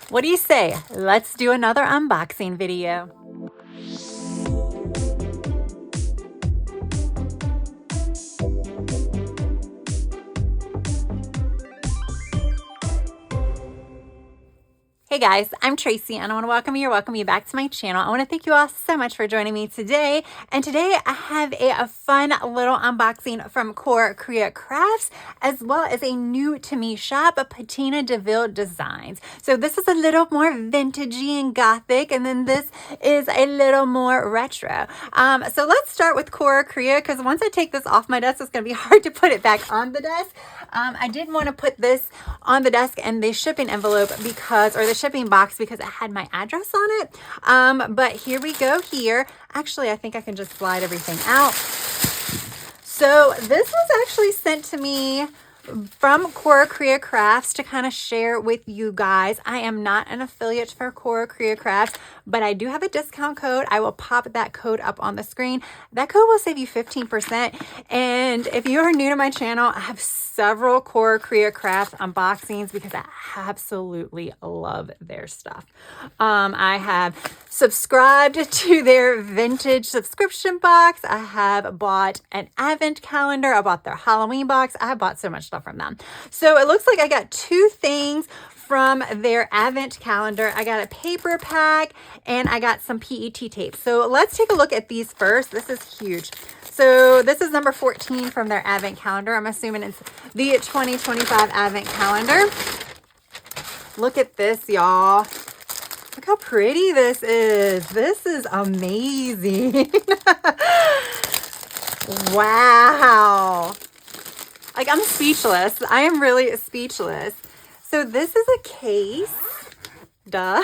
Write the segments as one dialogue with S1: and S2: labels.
S1: What do you say? Let's do another unboxing video. Hey guys, I'm Tracy and I want to welcome you back to my channel. I want to thank you all so much for joining me today. And today I have a fun little unboxing from CoraCreaCrafts, as well as a new to me shop, Patina Deville designs. So this is a little more vintagey and gothic, and then this is a little more retro. So let's start with CoraCrea, because once I take this off my desk, it's going to be hard to put it back on the desk. I didn't want to put this on the desk and the shipping envelope because, or the shipping box, because it had my address on it. But here we go here. Actually, I think I can just slide everything out. So this was actually sent to me from CoraCreaCrafts to kind of share with you guys. I am not an affiliate for CoraCreaCrafts, but I do have a discount code. I will pop that code up on the screen. That code will save you 15%. And if you are new to my channel, I have several CoraCreaCrafts unboxings because I absolutely love their stuff. I have subscribed to their vintage subscription box. I have bought an advent calendar. I bought their Halloween box. I have bought so much stuff from them. So it looks like I got two things from their advent calendar. I got a paper pack and I got some PET tape. So let's take a look at these first. This is huge. So this is number 14 from their advent calendar. I'm assuming it's the 2025 advent calendar. Look at this, y'all. Look how pretty this is. This is amazing. Wow. Like, I'm speechless. I am really speechless. So this is a case. Duh.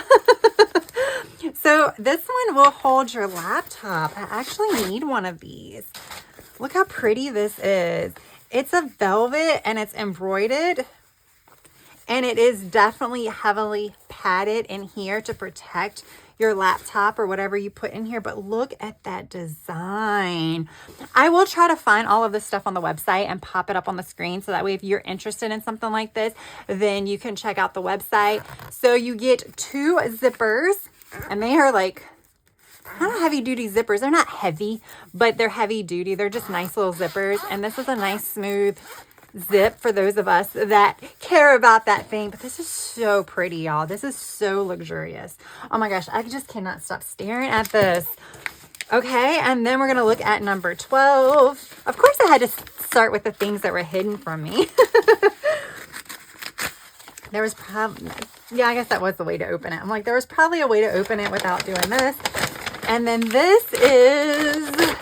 S1: So this one will hold your laptop. I actually need one of these. Look how pretty this is. It's a velvet and it's embroidered. And it is definitely heavily padded in here to protect your laptop or whatever you put in here. But look at that design. I will try to find all of this stuff on the website and pop it up on the screen. So that way, if you're interested in something like this, then you can check out the website. So you get two zippers, and they are like kind of heavy duty zippers. They're not heavy, but they're heavy duty. They're just nice little zippers. And this is a nice smooth zip for those of us that care about that thing. But this is so pretty, y'all. This is so luxurious. Oh my gosh, I just cannot stop staring at this. Okay, and then we're gonna look at number 12. Of course, I had to start with the things that were hidden from me. There was probably, yeah, I guess that was the way to open it. I'm like, there was probably a way to open it without doing this. And then this is,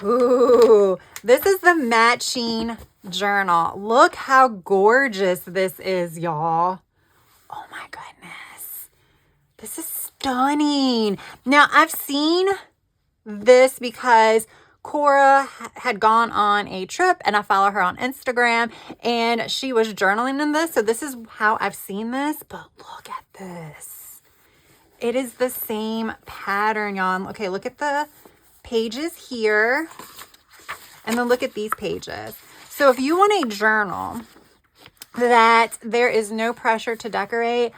S1: ooh, this is the matching journal. Look how gorgeous this is, y'all. Oh my goodness. This is stunning. Now, I've seen this because Cora had gone on a trip and I follow her on Instagram and she was journaling in this. So this is how I've seen this, but look at this. It is the same pattern, y'all. Okay, look at the pages here. And then look at these pages. So if you want a journal that there is no pressure to decorate,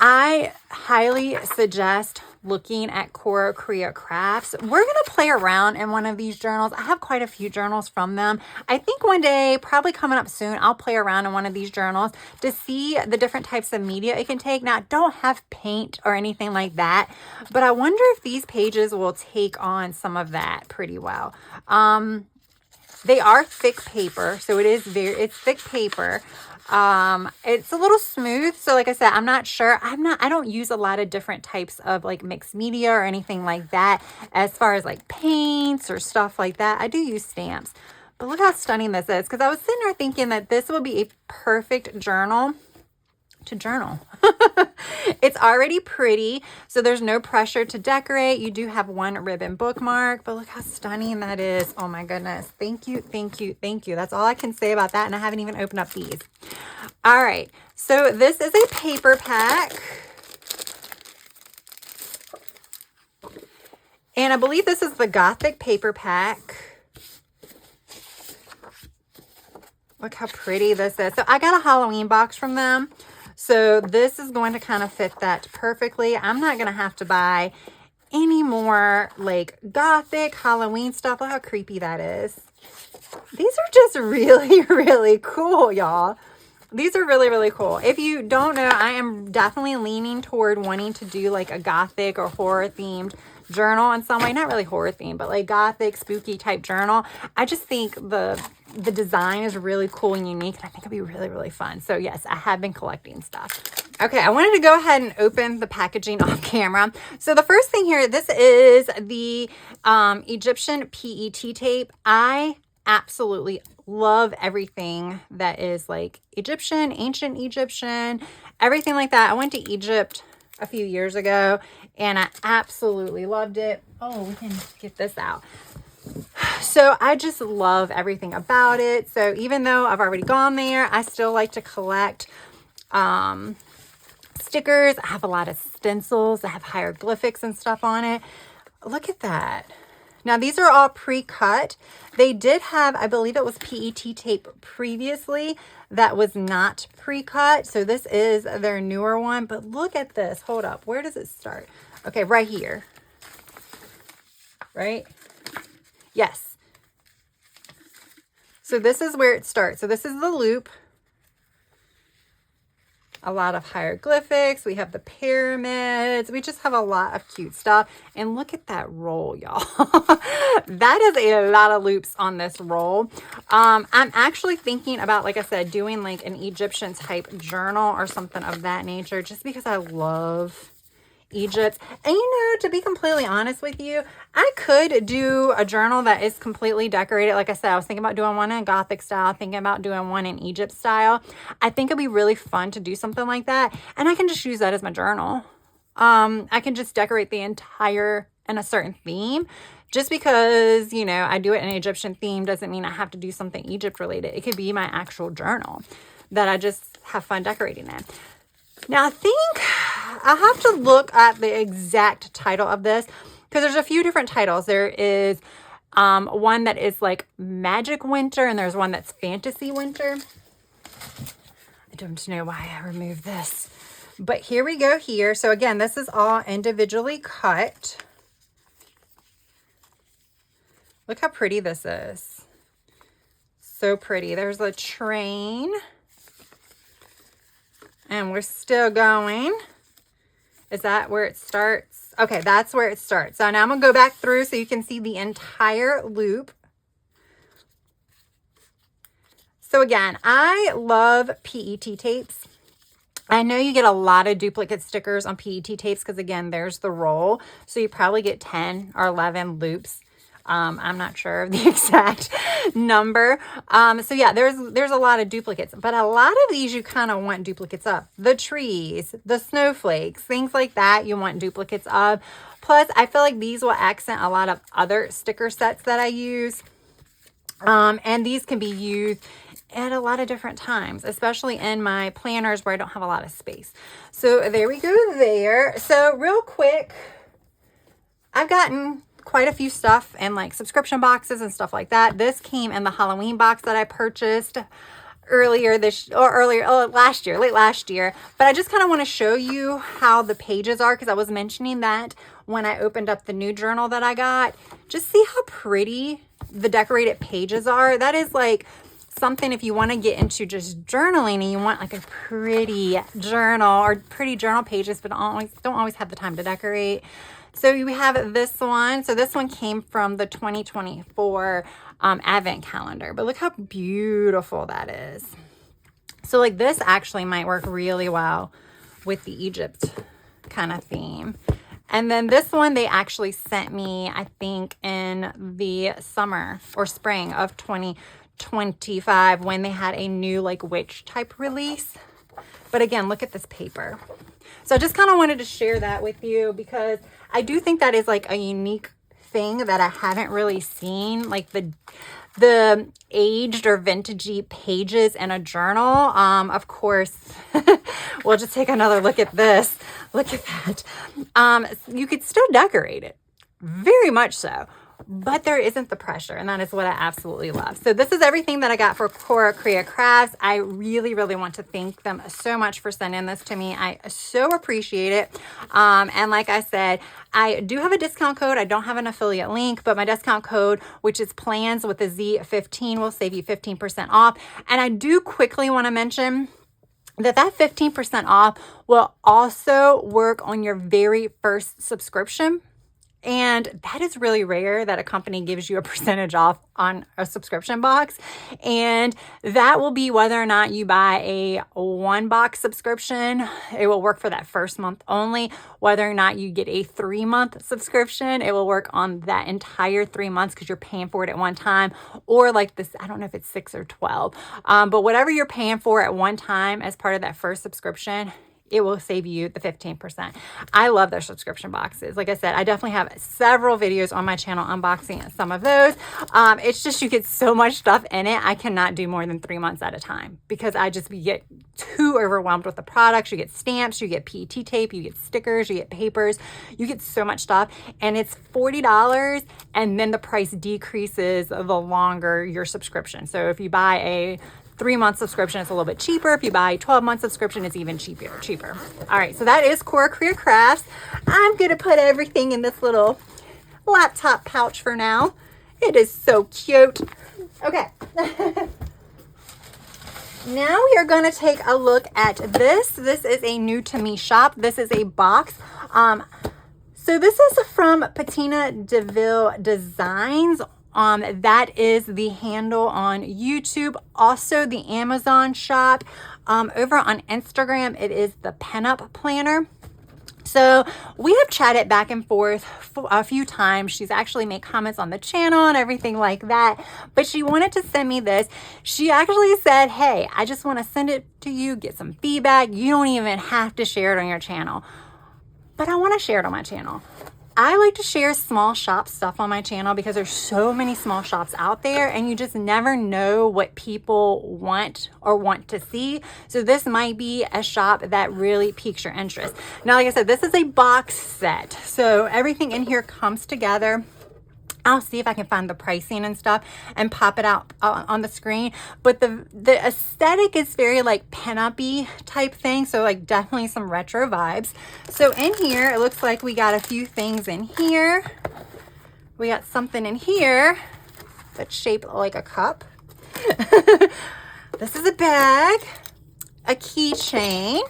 S1: I highly suggest looking at CoraCreaCrafts. We're going to play around in one of these journals. I have quite a few journals from them. I think one day, probably coming up soon, I'll play around in one of these journals to see the different types of media it can take. Now, I don't have paint or anything like that, but I wonder if these pages will take on some of that pretty well. They are thick paper, so it's thick paper. It's a little smooth. So like I said, I'm not sure. I don't use a lot of different types of like mixed media or anything like that as far as like paints or stuff like that. I do use stamps, but look how stunning this is. Cause I was sitting there thinking that this would be a perfect journal to journal. It's already pretty, so there's no pressure to decorate. You do have one ribbon bookmark, but look how stunning that is. Oh my goodness. Thank you, thank you, thank you. That's all I can say about that, and I haven't even opened up these. All right, so this is a paper pack. And I believe this is the Gothic paper pack. Look how pretty this is. So I got a Halloween box from them. So this is going to kind of fit that perfectly. I'm not going to have to buy any more like gothic Halloween stuff. Look how creepy that is. These are just really, really cool, y'all. These are really, really cool. If you don't know, I am definitely leaning toward wanting to do like a gothic or horror themed journal in some way. Not really horror themed, but like gothic, spooky type journal. I just think the design is really cool and unique. And I think it'd be really, really fun. So yes, I have been collecting stuff. Okay, I wanted to go ahead and open the packaging off camera. So the first thing here, this is the Egyptian PET tape. I absolutely love everything that is like Egyptian, ancient Egyptian, everything like that. I went to Egypt a few years ago and I absolutely loved it. Oh, we can get this out. So I just love everything about it. So even though I've already gone there, I still like to collect stickers. I have a lot of stencils. I have hieroglyphics and stuff on it. Look at that. Now, these are all pre-cut. They did have, I believe it was PET tape previously that was not pre-cut. So this is their newer one. But look at this. Hold up. Where does it start? Okay, right here. Right? Yes. So this is where it starts. So this is the loop. A lot of hieroglyphics. We have the pyramids. We just have a lot of cute stuff. And look at that roll, y'all. That is a lot of loops on this roll. I'm actually thinking about, like I said, doing like an Egyptian type journal or something of that nature, just because I love Egypt. And you know, to be completely honest with you, I could do a journal that is completely decorated. Like I said, I was thinking about doing one in Gothic style, thinking about doing one in Egypt style. I think it'd be really fun to do something like that. And I can just use that as my journal. I can just decorate the entire in a certain theme. Just because, you know, I do it in an Egyptian theme doesn't mean I have to do something Egypt related. It could be my actual journal that I just have fun decorating in. Now, I think I have to look at the exact title of this because there's a few different titles. There is one that is like Magic Winter and there's one that's Fantasy Winter. I don't know why I removed this, but here we go here. So again, this is all individually cut. Look how pretty this is. So pretty. There's a train. And we're still going. Is that where it starts? Okay, that's where it starts. So now I'm going to go back through so you can see the entire loop. So again, I love PET tapes. I know you get a lot of duplicate stickers on PET tapes because, again, there's the roll. So you probably get 10 or 11 loops. I'm not sure of the exact number. So yeah, there's a lot of duplicates, but a lot of these you kind of want duplicates of. The trees, the snowflakes, things like that you want duplicates of. Plus, I feel like these will accent a lot of other sticker sets that I use. And these can be used at a lot of different times, especially in my planners where I don't have a lot of space. So there we go there. So real quick, I've gotten quite a few stuff and like subscription boxes and stuff like that. This came in the Halloween box that I purchased late last year. But I just kind of want to show you how the pages are because I was mentioning that when I opened up the new journal that I got. Just see how pretty the decorated pages are. That is like something if you want to get into just journaling and you want like a pretty journal or pretty journal pages, but don't always have the time to decorate. So you have this one. So this one came from the 2024 advent calendar, but look how beautiful that is. So like this actually might work really well with the Egypt kind of theme. And then this one they actually sent me, I think in the summer or spring of 2025 when they had a new like witch type release. But again, look at this paper. So I just kind of wanted to share that with you because I do think that is like a unique thing that I haven't really seen, like the aged or vintagey pages in a journal. Of course, we'll just take another look at this. Look at that. You could still decorate it, very much so, but there isn't the pressure, and that is what I absolutely love. So this is everything that I got for CoraCreaCrafts. I really, really want to thank them so much for sending this to me. I so appreciate it. And like I said, I do have a discount code. I don't have an affiliate link, but my discount code, which is plans with a Z15, will save you 15% off. And I do quickly want to mention that 15% off will also work on your very first subscription. And that is really rare that a company gives you a percentage off on a subscription box. And that will be whether or not you buy a 1-box subscription. It will work for that first month only. Whether or not you get a 3-month subscription, it will work on that entire 3 months because you're paying for it at one time. Or like this, I don't know if it's 6 or 12, but whatever you're paying for at one time as part of that first subscription, it will save you the 15%. I love their subscription boxes. Like I said, I definitely have several videos on my channel unboxing some of those. It's just you get so much stuff in it. I cannot do more than 3 months at a time because I just get too overwhelmed with the products. You get stamps, you get PET tape, you get stickers, you get papers, you get so much stuff. And it's $40, and then the price decreases the longer your subscription. So if you buy a 3-month subscription, it's a little bit cheaper. If you buy a 12-month subscription, it's even cheaper. All right, so that is CoraCreaCrafts. I'm gonna put everything in this little laptop pouch for now. It is so cute. Okay. Now we are gonna take a look at this. This is a new to me shop. This is a box. So this is from Patina Deville Designs. That is the handle on YouTube. Also the Amazon shop. Over on Instagram, it is the Pinup Planner. So we have chatted back and forth a few times. She's actually made comments on the channel and everything like that. But she wanted to send me this. She actually said, hey, I just want to send it to you, get some feedback. You don't even have to share it on your channel. But I want to share it on my channel. I like to share small shop stuff on my channel because there's so many small shops out there and you just never know what people want or want to see. So this might be a shop that really piques your interest. Now, like I said, this is a box set. So everything in here comes together. I'll see if I can find the pricing and stuff and pop it out on the screen. But the aesthetic is very like pinup-y type thing. So like definitely some retro vibes. So in here, it looks like we got a few things in here. We got something in here that's shaped like a cup. This is a bag, a keychain,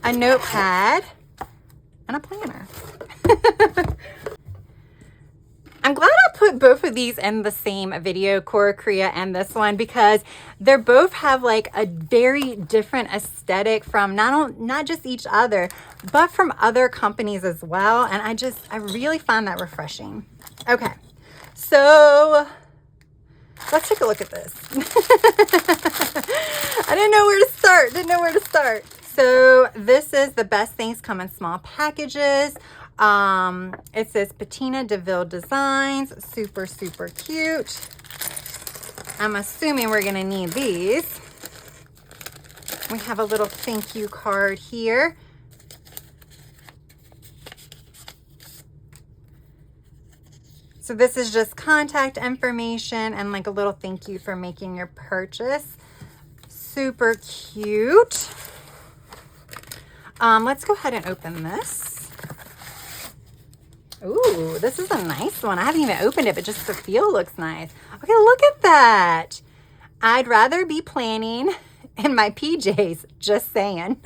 S1: a notepad, and a planner. I'm glad I put both of these in the same video, CoraCrea and this one, because they both have like a very different aesthetic from not just each other, but from other companies as well. And I really find that refreshing. Okay, so let's take a look at this. I didn't know where to start. So this is the best things come in small packages. It says Patina Deville Designs. Super, super cute. I'm assuming we're going to need these. We have a little thank you card here. So this is just contact information and like a little thank you for making your purchase. Super cute. Let's go ahead and open this. Ooh, this is a nice one. I haven't even opened it, but just the feel looks nice. Okay, look at that. I'd rather be planning in my PJs, just saying.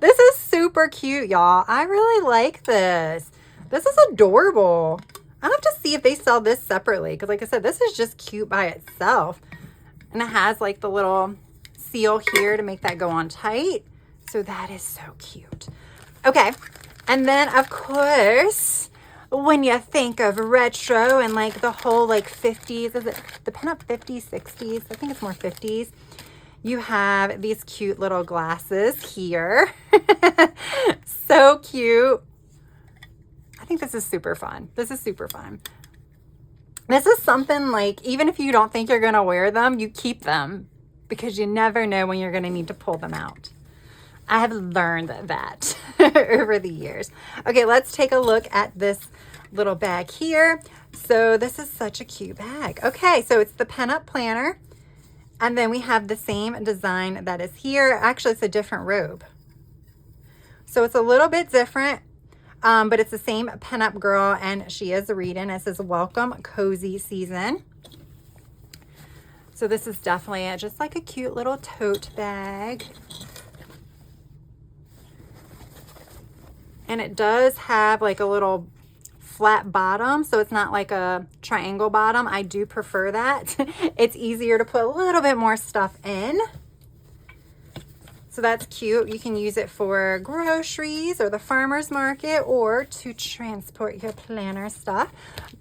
S1: This is super cute, y'all. I really like this. This is adorable. I'll have to see if they sell this separately, because like I said, this is just cute by itself. And it has like the little seal here to make that go on tight. So that is so cute. Okay. And then, of course, when you think of retro and like the whole like 50s, is it the pinup 50s, 60s? I think it's more 50s. You have these cute little glasses here. So cute. I think this is super fun. This is super fun. This is something like, even if you don't think you're going to wear them, you keep them because you never know when you're going to need to pull them out. I have learned that over the years. Okay, let's take a look at this little bag here. So this is such a cute bag. Okay, so it's the Pinup Planner. And then we have the same design that is here. Actually, it's a different robe. So it's a little bit different, but it's the same pinup girl, and she is reading. It says, welcome cozy season. So this is definitely just like a cute little tote bag. And it does have like a little flat bottom, so it's not like a triangle bottom. I do prefer that. It's easier to put a little bit more stuff in. So that's cute. You can use it for groceries or the farmer's market, or to transport your planner stuff.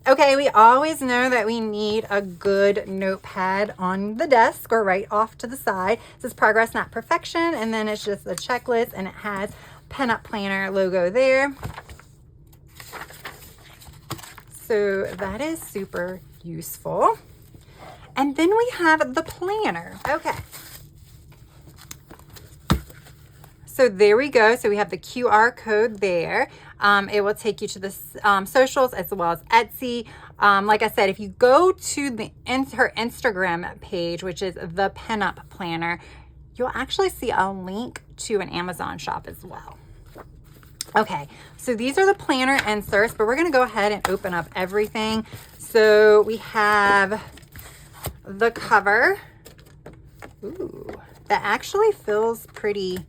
S1: Okay, we always know that we need a good notepad on the desk or right off to the side. It says progress, not perfection. And then it's just a checklist, and it has Pinup Planner logo there. So that is super useful. And then we have the planner. Okay. So there we go. So we have the QR code there. It will take you to the socials as well as Etsy. Like I said, if you go to her Instagram page, which is the Pinup Planner, you'll actually see a link to an Amazon shop as well. Okay, so these are the planner inserts, but we're going to go ahead and open up everything. So we have the cover. Ooh, that actually feels pretty,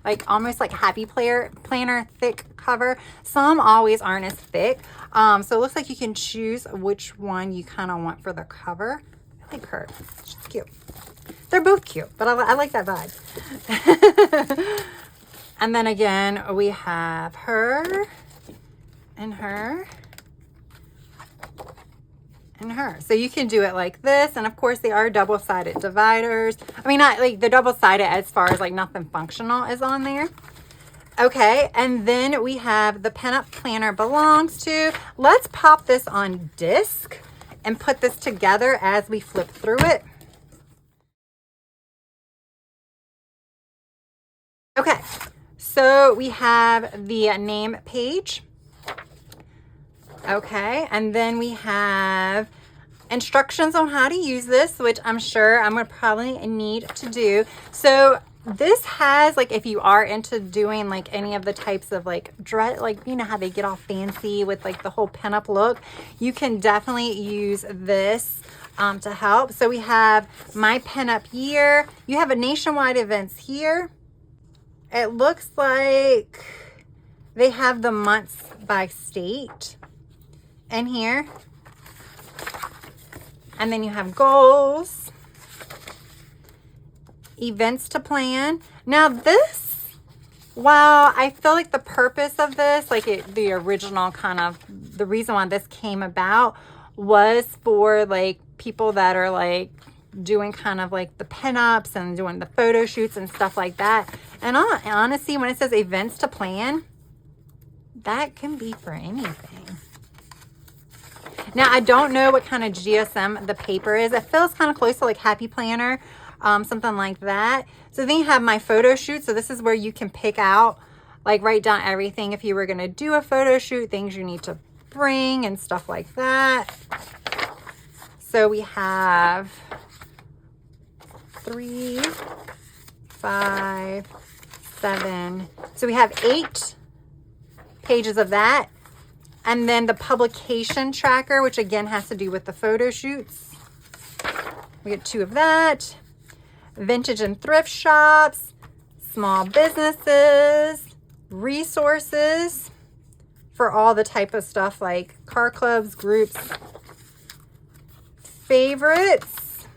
S1: like almost like Happy Planner thick cover. Some always aren't as thick. So it looks like you can choose which one you kind of want for the cover. I like her. She's cute. They're both cute, but I like that vibe. And then again, we have her and her and her. So you can do it like this. And of course, they are double-sided dividers. I mean, not like the double-sided as far as like nothing functional is on there. Okay, and then we have the Pinup Planner belongs to. Let's pop this on disc and put this together as we flip through it. Okay, so we have the name page. Okay, and then we have instructions on how to use this, which I'm sure I'm gonna probably need to do. So this has, like, if you are into doing like any of the types of like dress, like, you know how they get all fancy with like the whole pinup look, you can definitely use this to help. So we have my pinup year. You have a nationwide events here. It looks like they have the months by state in here. And then you have goals, events to plan. Now this, while I feel like the purpose of this, like the original kind of, the reason why this came about was for like people that are like doing kind of like the pinups and doing the photo shoots and stuff like that. And honestly, when it says events to plan, that can be for anything. Now, I don't know what kind of GSM the paper is. It feels kind of close to like Happy Planner, something like that. So then you have my photo shoot. So this is where you can pick out, like write down everything if you were going to do a photo shoot, things you need to bring and stuff like that. So we have 3, 5, 7. So we have 8 pages of that. And then the publication tracker, which again has to do with the photo shoots. We get 2 of that. Vintage and thrift shops, small businesses, resources for all the type of stuff like car clubs, groups, favorites.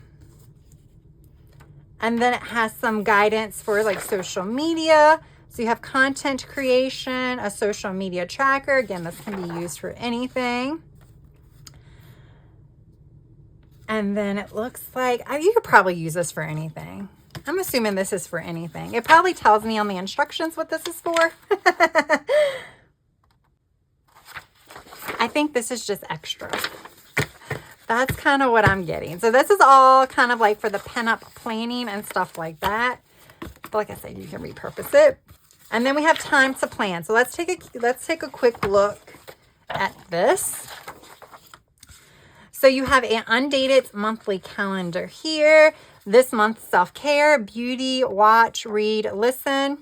S1: And then it has some guidance for like social media. So you have content creation, a social media tracker. Again, this can be used for anything. And then it looks like, you could probably use this for anything. I'm assuming this is for anything. It probably tells me on the instructions what this is for. I think this is just extra. That's kind of what I'm getting. So this is all kind of like for the pinup planning and stuff like that. But like I said, you can repurpose it. And then we have time to plan. So let's take a quick look at this. So you have an undated monthly calendar here. This month, self-care, beauty, watch, read, listen.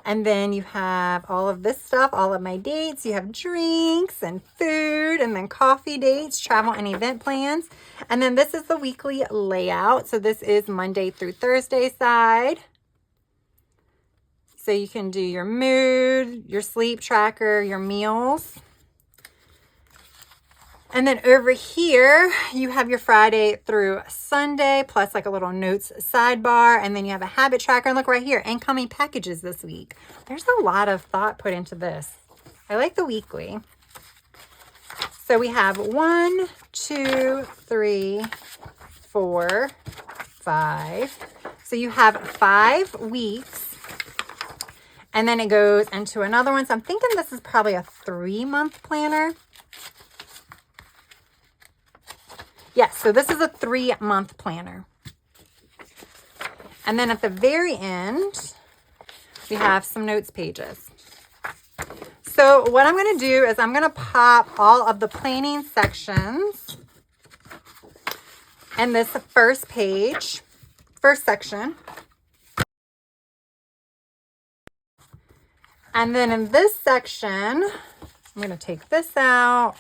S1: And then you have all of this stuff, all of my dates. You have drinks and food, and then coffee dates, travel and event plans. And then this is the weekly layout. So this is Monday through Thursday side. So you can do your mood, your sleep tracker, your meals. And then over here, you have your Friday through Sunday, plus like a little notes sidebar. And then you have a habit tracker. And look right here, incoming packages this week. There's a lot of thought put into this. I like the weekly. So we have 1, 2, 3, 4, 5. So you have 5 weeks. And then it goes into another one. So I'm thinking this is probably a 3-month planner. Yes, so this is a 3-month planner. And then at the very end, we have some notes pages. So what I'm going to do is I'm going to pop all of the planning sections in this first page, first section. And then in this section, I'm going to take this out.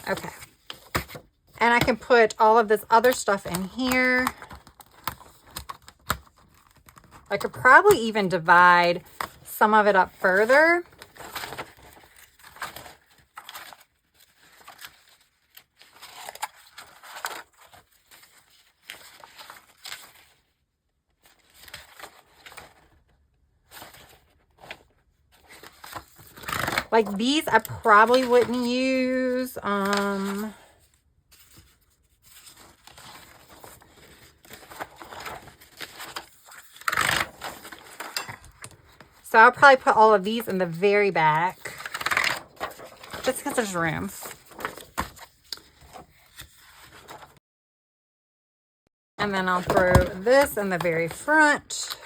S1: Okay. And I can put all of this other stuff in here. I could probably even divide some of it up further. Like these, I probably wouldn't use. So I'll probably put all of these in the very back, just because there's room. And then I'll throw this in the very front.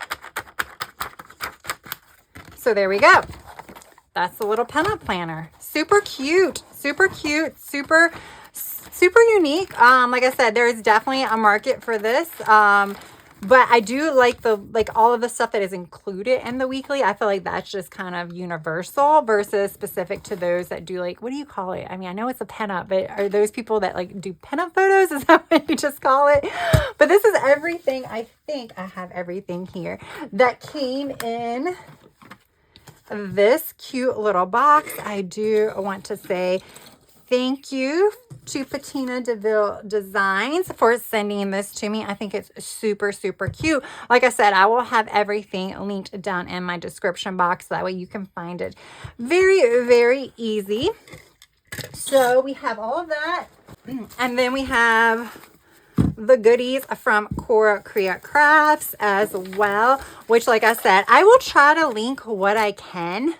S1: So there we go. That's the little Pinup Planner. Super cute, super cute, super unique. Like I said, there is definitely a market for this. But I do like all of the stuff that is included in the weekly. I feel like that's just kind of universal versus specific to those that do like, what do you call it? I mean, I know it's a pinup, but are those people that like do pinup photos? Is that what you just call it? But this is everything. I think I have everything here that came in this cute little box. I do want to say thank you to Patina Deville Designs for sending this to me. I think it's super, super cute. Like I said, I will have everything linked down in my description box. That way you can find it very, very easy. So we have all of that. And then we have the goodies from CoraCreaCrafts as well, which, like I said, I will try to link what I can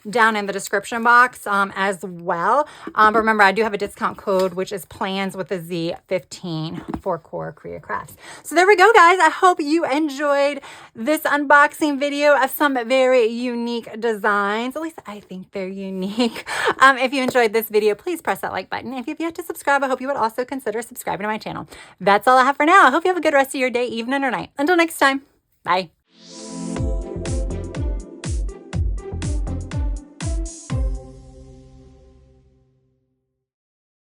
S1: down in the description box as well. But remember, I do have a discount code, which is plans with a Z 15 for CoraCreaCrafts. So there we go, guys. I hope you enjoyed this unboxing video of some very unique designs. At least I think they're unique. If you enjoyed this video, please press that like button. If you've yet to subscribe, I hope you would also consider subscribing to my channel. That's all I have for now. I hope you have a good rest of your day, evening, or night. Until next time, bye.